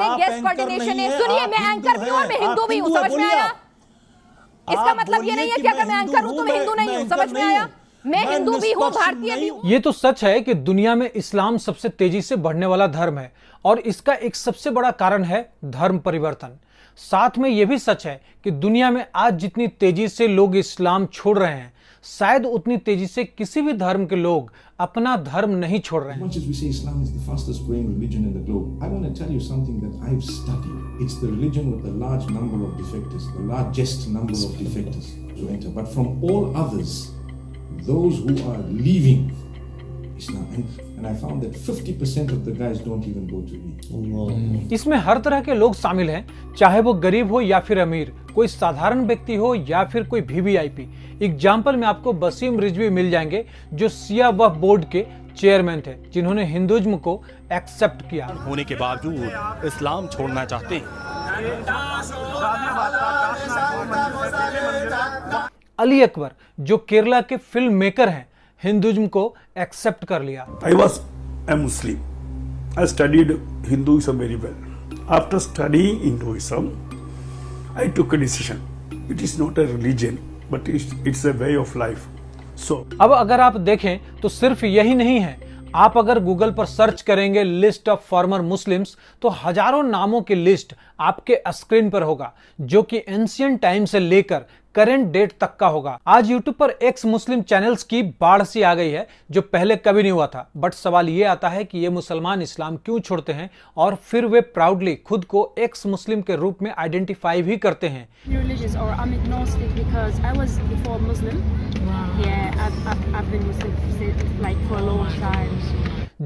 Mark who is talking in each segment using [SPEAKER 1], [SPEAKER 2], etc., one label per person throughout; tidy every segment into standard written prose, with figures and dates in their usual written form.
[SPEAKER 1] मेरे guest coordination है। सुनिए, मैं एंकर भी हूं और मैं हिंदू भी हूं, समझ में आया? इसका मतलब ये नहीं है कि अगर मैं एंकर हूं तो मैं हिंदू नहीं हूं, समझ में आया? मैं हिंदू भी हूं, भारतीय भी हूं।
[SPEAKER 2] ये तो सच है कि दुनिया में इस्लाम सबसे तेजी से बढ़ने वाला धर्म है और इसका एक सबसे बड़ा कारण है धर्म परिवर्तन। साथ में यह भी सच है कि दुनिया में आज जितनी तेजी से लोग इस्लाम छोड़ रहे हैं, शायद उतनी तेजी से किसी भी धर्म के लोग अपना धर्म नहीं छोड़ रहे हैं।
[SPEAKER 3] Much as we say Islam is the fastest growing religion in the globe, I want to tell you something that I've studied. It's the religion with the large number of defectors, the largest number of defectors to enter. But from all others, those who are leaving Islam, and I found that 50% of the guys don't even go to Eid.
[SPEAKER 2] इसमें हर तरह के लोग शामिल हैं, चाहे वो गरीब हो या फिर अमीर, कोई साधारण व्यक्ति हो या फिर कोई वीवीआईपी। एग्जाम्पल में आपको वसीम रिजवी मिल जाएंगे जो शिया वक्फ बोर्ड के चेयरमैन थे, जिन्होंने हिंदुइज्म को एक्सेप्ट किया
[SPEAKER 4] होने के बावजूद इस्लाम छोड़ना चाहते हैं।
[SPEAKER 2] अली अकबर जो केरला के फिल्म मेकर हैं, हिंदुइज्म को एक्सेप्ट कर लिया।
[SPEAKER 5] I was a Muslim. I studied Hinduism very well. After studying Hinduism, I took a decision. It is not a religion, but it's a way of life. So,
[SPEAKER 2] अब अगर आप देखें तो सिर्फ यही नहीं है। आप अगर गूगल पर सर्च करेंगे लिस्ट ऑफ फॉर्मर मुस्लिम्स तो हजारों नामों की लिस्ट आपके स्क्रीन पर होगा, जो कि एंशिएंट टाइम से लेकर करंट डेट तक का होगा। आज यूट्यूब पर एक्स मुस्लिम चैनल्स की बाढ़ सी आ गई है, जो पहले कभी नहीं हुआ था। बट सवाल ये आता है कि ये मुसलमान इस्लाम क्यों छोड़ते हैं और फिर वे प्राउडली खुद को एक्स मुस्लिम के रूप में आइडेंटिफाई भी करते हैं।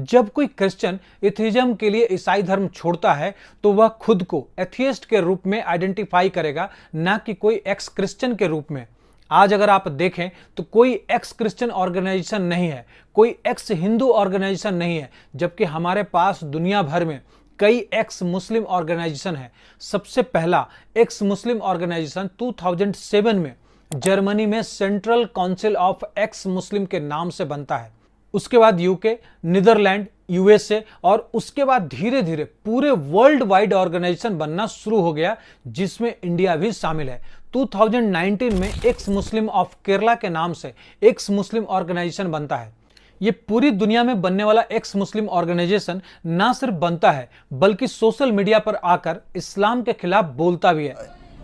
[SPEAKER 2] जब कोई क्रिश्चियन एथिज्म के लिए ईसाई धर्म छोड़ता है तो वह खुद को एथियस्ट के रूप में आइडेंटिफाई करेगा, ना कि कोई एक्स क्रिश्चियन के रूप में। आज अगर आप देखें तो कोई एक्स क्रिश्चियन ऑर्गेनाइजेशन नहीं है, कोई एक्स हिंदू ऑर्गेनाइजेशन नहीं है, जबकि हमारे पास दुनिया भर में कई एक्स मुस्लिम ऑर्गेनाइजेशन है। सबसे पहला एक्स मुस्लिम ऑर्गेनाइजेशन 2007 में जर्मनी में सेंट्रल काउंसिल ऑफ एक्स मुस्लिम के नाम से बनता है। उसके बाद यूके, नीदरलैंड, यूएसए और उसके बाद धीरे धीरे पूरे वर्ल्ड वाइड ऑर्गेनाइजेशन बनना शुरू हो गया, जिसमें इंडिया भी शामिल है। 2019 में एक्स मुस्लिम ऑफ केरला के नाम से एक्स मुस्लिम ऑर्गेनाइजेशन बनता है। ये पूरी दुनिया में बनने वाला एक्स मुस्लिम ऑर्गेनाइजेशन ना सिर्फ बनता है बल्कि सोशल मीडिया पर आकर इस्लाम के खिलाफ बोलता भी है।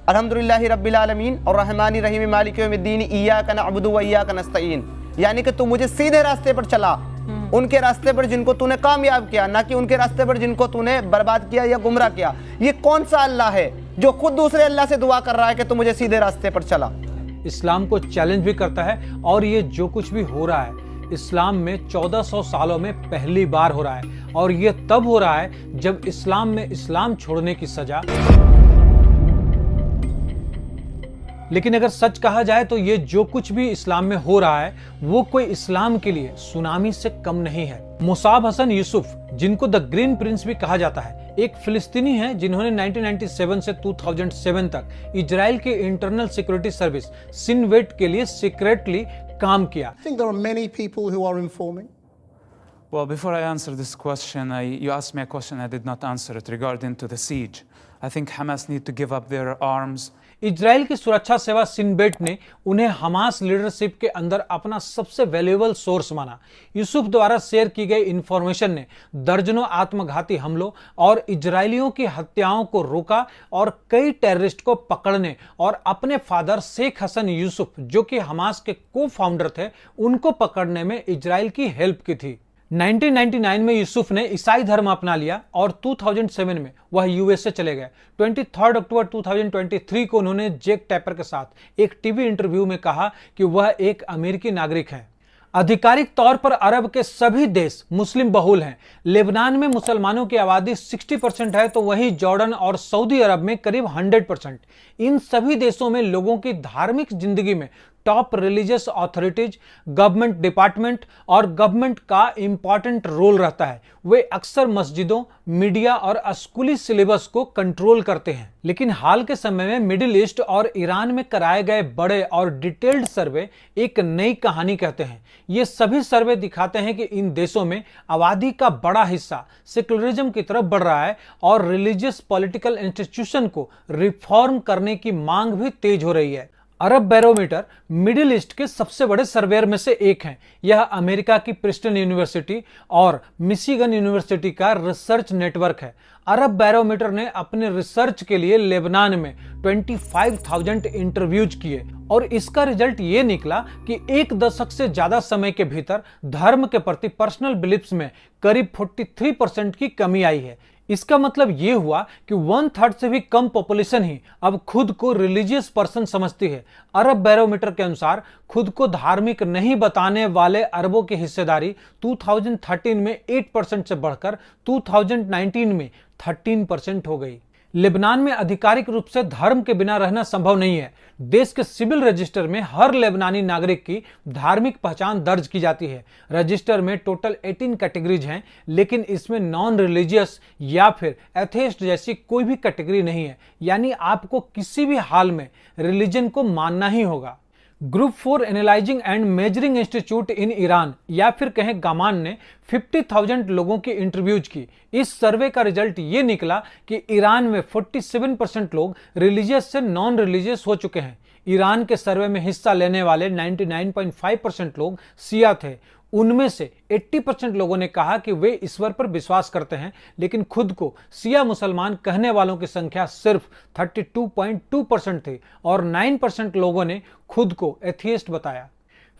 [SPEAKER 6] अल्हम्दुलिल्लाहि रब्बिल आलमीन और रहमानी रहीम मालिक यौमिद्दीन इय्याका नअबुदु व इय्याका नस्तईन, यानी कि तू मुझे सीधे रास्ते पर चला, उनके रास्ते पर जिनको तूने कामयाब किया, ना कि उनके रास्ते पर जिनको तूने बर्बाद किया या गुमराह किया। ये कौन सा अल्लाह है जो खुद दूसरे अल्लाह से दुआ कर रहा है कि तू मुझे सीधे रास्ते पर चला?
[SPEAKER 2] इस्लाम को चैलेंज भी करता है और ये जो कुछ भी हो रहा है इस्लाम में 1400 सालों में पहली बार हो रहा है, और ये तब हो रहा है जब इस्लाम में इस्लाम छोड़ने की सजा। लेकिन अगर सच कहा जाए तो ये जो कुछ भी इस्लाम में हो रहा है वो कोई इस्लाम के लिए सुनामी से कम नहीं है। मुसाब हसन यूसुफ, जिनको द ग्रीन प्रिंस भी कहा जाता है, एक फिलिस्तीनी हैं जिन्होंने 1997 से 2007 तक इजराइल के इंटरनल सिक्योरिटी सर्विस सिनवेट के लिए सीक्रेटली काम किया।
[SPEAKER 7] I think there are many people who are informing.
[SPEAKER 8] Well, before I answer this question, you asked me a question I did not answer it regarding to the siege. I think Hamas need to give up their arms.
[SPEAKER 2] Israel की सुरक्षा सेवा सिनबेट ने उन्हें Hamas leadership के अंदर अपना सबसे valuable source माना। यूसुफ द्वारा शेयर की गई इंफॉर्मेशन ने दर्जनों आत्मघाती हमलों और इजरायलियों की हत्याओं को रोका और कई टेररिस्ट को पकड़ने और अपने फादर शेख हसन यूसुफ, जो कि हमास के को फाउंडर थे, उनको पकड़ने में इजराइल की हेल्प की थी। 1999 में यूसुफ ने ईसाई धर्म अपना लिया और 2007 में वह यूएसए चले गए। 23 अक्टूबर 2023 को उन्होंने जैक टैपर के साथ एक टीवी इंटरव्यू में कहा कि वह एक अमेरिकी नागरिक हैं। आधिकारिक तौर पर अरब के सभी देश मुस्लिम बहुल हैं। लेबनान में मुसलमानों की आबादी 60% है, तो वहीं जॉर्डन और सऊदी अरब में करीब 100%। इन सभी देशों में लोगों की धार्मिक जिंदगी में top religious authorities, government department और गवर्नमेंट का इंपॉर्टेंट रोल रहता है। वे अक्सर मस्जिदों, मीडिया और स्कूली सिलेबस को कंट्रोल करते हैं। लेकिन हाल के समय में मिडिल ईस्ट और ईरान में कराए गए बड़े और डिटेल्ड सर्वे एक नई कहानी कहते हैं। ये सभी सर्वे दिखाते हैं कि इन देशों में आबादी का बड़ा हिस्सा सेकुलरिज्म की तरफ बढ़ रहा है और रिलीजियस पॉलिटिकल इंस्टीट्यूशन को रिफॉर्म करने की मांग भी तेज हो रही है। अरब बैरोमीटर मिडिल ईस्ट के सबसे बड़े सर्वेयर में से एक है। यह अमेरिका की प्रिंसटन यूनिवर्सिटी और मिशिगन यूनिवर्सिटी का रिसर्च नेटवर्क है। अरब बैरोमीटर ने अपने रिसर्च के लिए लेबनान में 25,000 इंटरव्यूज किए और इसका रिजल्ट ये निकला कि एक दशक से ज्यादा समय के भीतर धर्म के प्रति पर्सनल बिलीफ्स में करीब 43% की कमी आई है। इसका मतलब ये हुआ कि 1/3 से भी कम पॉपुलेशन ही अब खुद को रिलीजियस पर्सन समझती है। अरब बैरोमीटर के अनुसार खुद को धार्मिक नहीं बताने वाले अरबों की हिस्सेदारी 2013 में 8% से बढ़कर 2019 में 13% हो गई। लेबनान में आधिकारिक रूप से धर्म के बिना रहना संभव नहीं है। देश के सिविल रजिस्टर में हर लेबनानी नागरिक की धार्मिक पहचान दर्ज की जाती है। रजिस्टर में टोटल 18 कैटेगरीज हैं, लेकिन इसमें नॉन रिलीजियस या फिर एथेइस्ट जैसी कोई भी कैटेगरी नहीं है, यानी आपको किसी भी हाल में रिलीजन को मानना ही होगा। Group 4 analysing and measuring institute in Iran या फिर कहें गामान ने 50,000 लोगों की इंटरव्यूज की। इस सर्वे का रिजल्ट ये निकला कि ईरान में 47% लोग रिलीजियस से नॉन रिलीजियस हो चुके हैं। ईरान के सर्वे में हिस्सा लेने वाले 99.5% लोग शिया थे। उनमें से 80% लोगों ने कहा कि वे ईश्वर पर विश्वास करते हैं, लेकिन खुद को शिया मुसलमान कहने वालों की संख्या सिर्फ 32.2% थी और 9% लोगों ने खुद को एथियस्ट बताया।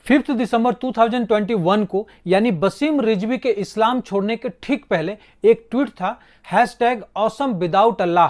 [SPEAKER 2] 5 दिसंबर 2021 को यानी वसीम रिजवी के इस्लाम छोड़ने के ठीक पहले एक ट्वीट था #awesome without Allah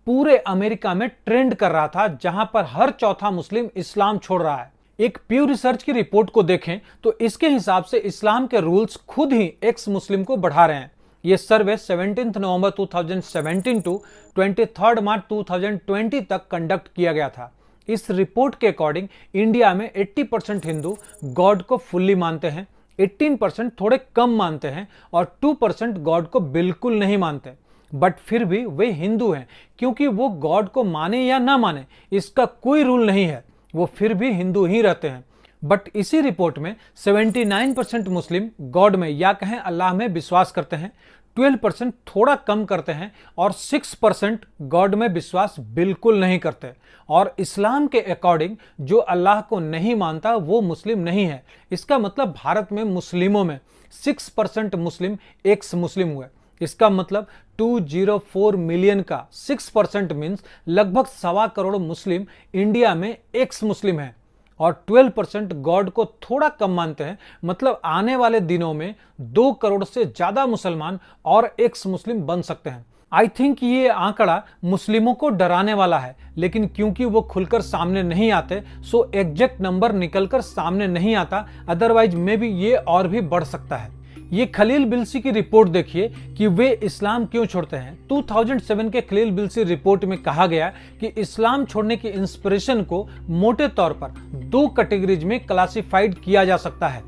[SPEAKER 2] पूरे अमेरिका में ट्रेंड कर रहा था, जहां पर हर चौथा मुस्लिम इस्लाम छोड़ रहा है। एक प्यू रिसर्च की रिपोर्ट को देखें तो इसके हिसाब से इस्लाम के रूल्स खुद ही एक्स मुस्लिम को बढ़ा रहे हैं। यह सर्वे 17 नवंबर 2017 टू 23 मार्च 2020 तक कंडक्ट किया गया था। इस रिपोर्ट के अकॉर्डिंग इंडिया में 80% हिंदू गॉड को फुल्ली मानते हैं, 18% थोड़े कम मानते हैं और 2% गॉड को बिल्कुल नहीं मानते। बट फिर भी वे हिंदू हैं, क्योंकि वो गॉड को माने या ना माने इसका कोई रूल नहीं है, वो फिर भी हिंदू ही रहते हैं। बट इसी रिपोर्ट में 79% मुस्लिम गॉड में या कहें अल्लाह में विश्वास करते हैं, 12% थोड़ा कम करते हैं और 6% गॉड में विश्वास बिल्कुल नहीं करते। और इस्लाम के अकॉर्डिंग जो अल्लाह को नहीं मानता वो मुस्लिम नहीं है। इसका मतलब भारत में मुस्लिमों में 6% मुस्लिम एक्स मुस्लिम हुए। इसका मतलब 204 मिलियन का 6% मीन्स लगभग 1.25 करोड़ मुस्लिम इंडिया में एक्स मुस्लिम हैं और 12% गॉड को थोड़ा कम मानते हैं। मतलब आने वाले दिनों में 2 करोड़ से ज्यादा मुसलमान और एक्स मुस्लिम बन सकते हैं। आई थिंक ये आंकड़ा मुस्लिमों को डराने वाला है, लेकिन क्योंकि वो खुलकर सामने नहीं आते सो एग्जैक्ट नंबर निकलकर सामने नहीं आता, अदरवाइज मे भी ये और भी बढ़ सकता है। ये खलील बिलसी की रिपोर्ट देखिए कि वे इस्लाम क्यों छोड़ते हैं। 2007 के खलील बिलसी रिपोर्ट में कहा गया कि इस्लाम छोड़ने की इंस्पिरेशन को मोटे तौर पर 2 कैटेगरीज में क्लासिफाइड किया जा सकता है,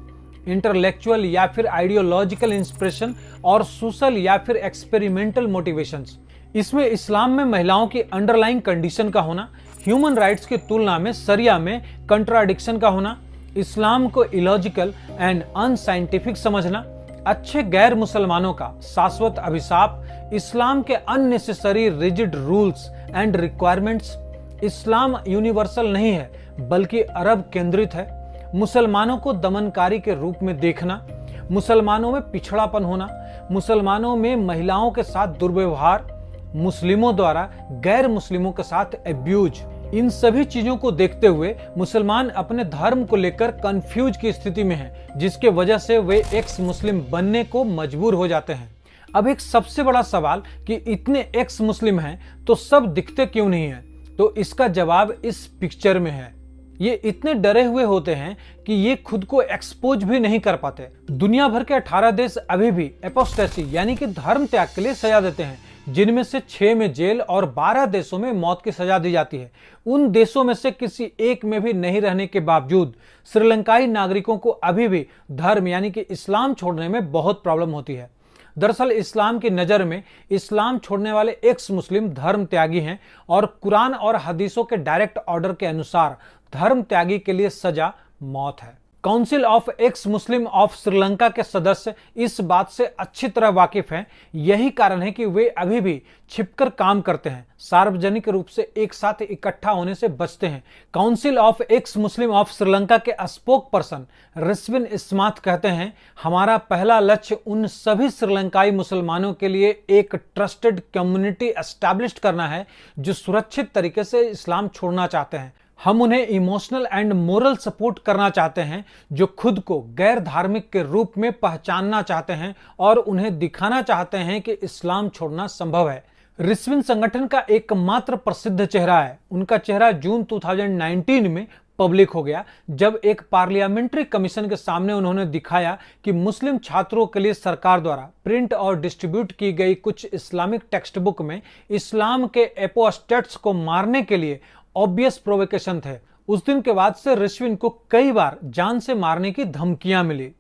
[SPEAKER 2] इंटेलेक्चुअल या फिर आइडियोलॉजिकल इंस्पिरेशन और सोशल या फिर एक्सपेरिमेंटल मोटिवेशंस। इसमें इस्लाम में महिलाओं की अंडरलाइंग कंडीशन का होना, ह्यूमन राइट्स की तुलना में शरिया में कंट्राडिक्शन का होना, इस्लाम को इलॉजिकल एंड अनसाइंटिफिक समझना, अच्छे गैर मुसलमानों का शाश्वत अभिशाप, इस्लाम के unnecessary rigid rules and requirements. Islam universal नहीं है बल्कि अरब केंद्रित है। मुसलमानों को दमनकारी के रूप में देखना, मुसलमानों में पिछड़ापन होना, मुसलमानों में महिलाओं के साथ दुर्व्यवहार, मुस्लिमों द्वारा गैर मुस्लिमों के साथ एब्यूज, इन सभी चीजों को देखते हुए मुसलमान अपने धर्म को लेकर कंफ्यूज की स्थिति में हैं, जिसके वजह से वे एक्स मुस्लिम बनने को मजबूर हो जाते हैं। अब एक सबसे बड़ा सवाल कि इतने एक्स मुस्लिम हैं तो सब दिखते क्यों नहीं हैं? तो इसका जवाब इस पिक्चर में है। ये इतने डरे हुए होते हैं कि ये खुद को एक्सपोज भी नहीं कर पाते। दुनिया भर के 18 देश अभी भी एपोस्टेसी यानी कि धर्म त्याग के लिए सजा देते हैं, जिनमें से 6 में जेल और 12 देशों में मौत की सजा दी जाती है। उन देशों में से किसी एक में भी नहीं रहने के बावजूद श्रीलंकाई नागरिकों को अभी भी धर्म यानी कि इस्लाम छोड़ने में बहुत प्रॉब्लम होती है। दरअसल इस्लाम की नज़र में इस्लाम छोड़ने वाले एक्स मुस्लिम धर्म त्यागी हैं और कुरान और हदीसों के डायरेक्ट ऑर्डर के अनुसार धर्म त्यागी के लिए सजा मौत है। Council of x Muslim of Sri Lanka के सदस्य इस बात से अच्छी तरह वाकिफ हैं। यही कारण है कि वे अभी भी छिपकर काम करते हैं, सार्वजनिक रूप से एक साथ इकट्ठा होने से बचते हैं। Council of x Muslim of Sri Lanka के स्पोक पर्सन रिस्विन इस्मात कहते हैं, हमारा पहला लक्ष्य उन सभी श्रीलंकाई मुसलमानों के लिए एक ट्रस्टेड कम्युनिटी एस्टैब्लिश करना है जो सुरक्षित तरीके से इस्लाम छोड़ना चाहते हैं। हम उन्हें इमोशनल एंड मोरल सपोर्ट करना चाहते हैं जो खुद को गैर धार्मिक के रूप में पहचानना चाहते हैं और उन्हें दिखाना चाहते हैं कि इस्लाम छोड़ना संभव है। रिस्विन संगठन का एकमात्र प्रसिद्ध चेहरा है। उनका चेहरा जून 2019 में पब्लिक हो गया जब एक पार्लियामेंट्री कमीशन के सामने उन्होंने दिखाया कि मुस्लिम छात्रों के लिए सरकार द्वारा प्रिंट और डिस्ट्रीब्यूट की गई कुछ इस्लामिक टेक्स्ट बुक में इस्लाम के एपोस्टेट्स को मारने के लिए ऑब्वियस प्रोवोकेशन थे। उस दिन के बाद से रिस्विन को कई बार जान से मारने की धमकियां मिली।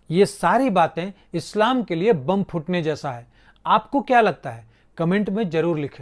[SPEAKER 2] ये सारी बातें इस्लाम के लिए बम फूटने जैसा है। आपको क्या लगता है? कमेंट में जरूर लिखें।